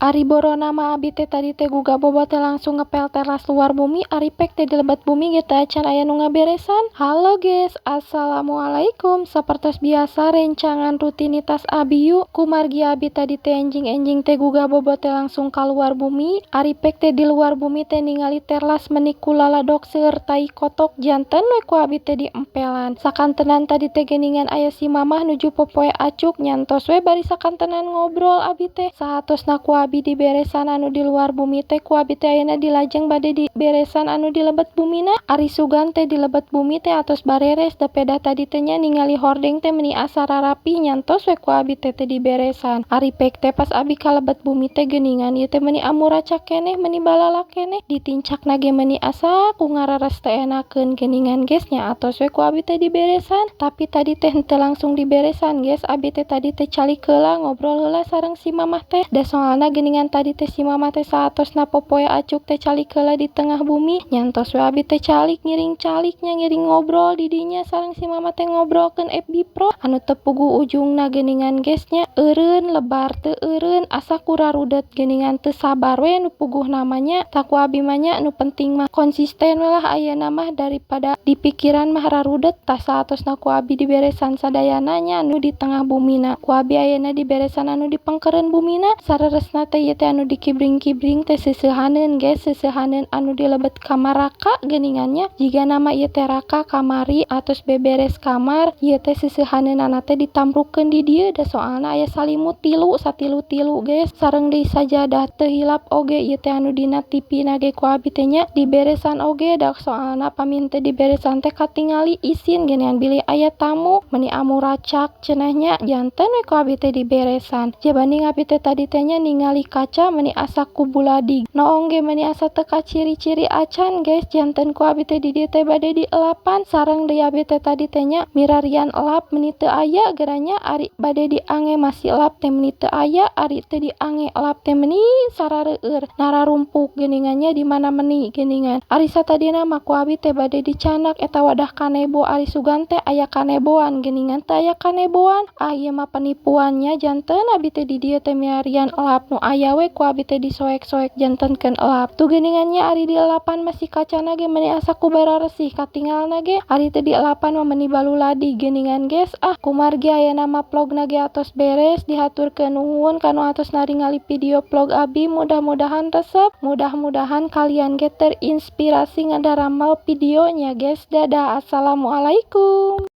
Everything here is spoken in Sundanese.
Ari borona mah abi teh tadi teh guga bobo teh langsung ngepel teras luar bumi. Ari pek teh di lebat bumi gitu acan aya nu ngaberesan. Halo guys, assalamualaikum. Sapertos biasa rencangan rutinitas abi yuk. Kumargi abi tadi teh enjing teh guga bobo teh langsung keluar bumi. Ari pek teh di luar bumi teh ningali teras menik kuladok seueur tai kotok janten we ku abi teh di empelan. Sakantenan tadi teh geningan aya si mamah nuju popoe acuk nyantos we bari sakantenan ngobrol abi teh. Sahatosna ku abi di beresan anu di luar bumi teh ku abi teh ayeuna di lajeng bade di beresan anu di lebat bumina. Ari sugan teh di lebat bumi teh atos bareres da peda tadi teh nya ningali hordeng teh meuni asara rapi nyantos we ku abi teh di beresan. Ari pek teh pas abi ka lebat bumi teh geuningan ieu teh meuni amuracak keneh meuni balala keneh ditincakna ge meuni asa ku ngarares teh enakeun geuningan geus nya atos we ku abi teh di beresan. Tapi tadi teh henteu langsung di beresan geus, abi teh tadi teh calik heula ngobrol heula sareng si mamah teh. Da soalna geuningan tadi teh si mamah teh saatosna popoe acuk teh calik heula di tengah bumi nyantos we abi teh calik ngiring ngobrol di dinya sareng si mamah teh ngobrolkeun FB Pro anu teu puguh ujungna geuningan geus nya eureun lebar teu eureun asa kurarudet geuningan teu sabar we nu puguh namanya. Tak ku abi mah nya nu penting mah konsisten we lah ayeuna mah daripada di pikiran mah rarudet. Tah saatosna ku abi di beresan sadayana nya anu di tengah bumina. Ku abi ayeuna di beresan anu di pengkeureun bumina sareresna teh ieu teh anu di kibring-kibring teh seuseuhaneun guys, seuseuhaneun anu di lebet kamar raka geuningannya. Jiga nama ieu teh raka kamari atos beberes kamar ieu teh seuseuhaneunana teh ditamrukeun di dieu da soalna aya salimut satilu-tilu guys sareng di sajadah teu hilap oge ieu teh anu dina TV na ge ku abi teh nya diberesan oge da soalna pamin teh diberesan teh katingali isin geuningan bilih aya tamu meuni amuracak cenah nya janten we ku abi teh diberesan. Jabanding abi teh tadi teh nya ningali kaca meuni asa ku buladi noong ge meuni asa teu kaciri-ciri acan guys janten ku abi teh di dieu teh bade dielapan sareng deui abi teh tadi teh nya mirarian elap meuni teu aya geuranya ari bade diange masih elap teh meuni teu aya ari teu diange elap teh meuni sarareueur nararumpuk geuningannya di mana meuni geuningan. Ari satadina mah ku abi teh bade dicanak eta wadah kanebo ari sugan teh aya kaneboan geuningan teu aya kaneboan. Ieu mah penipuannya janten abi teh di dieu teh mirarian elap nu aya we ku abi teh disoek-soek jantenkeun elap. Tu geuningannya ari di elapan masih kacana ge meuni asa ku bararesih katingalna ge ari teu di elapan mah meuni baluladi geuningan geus. Kumargi ayeuna mah vlogna ge atos beres dihaturkeun nuhun kanu atos naringali video vlog abi mudah-mudahan resep, mudah-mudahan kalian ge terinspirasi ngadaramel videonya guys. Dadah, assalamualaikum.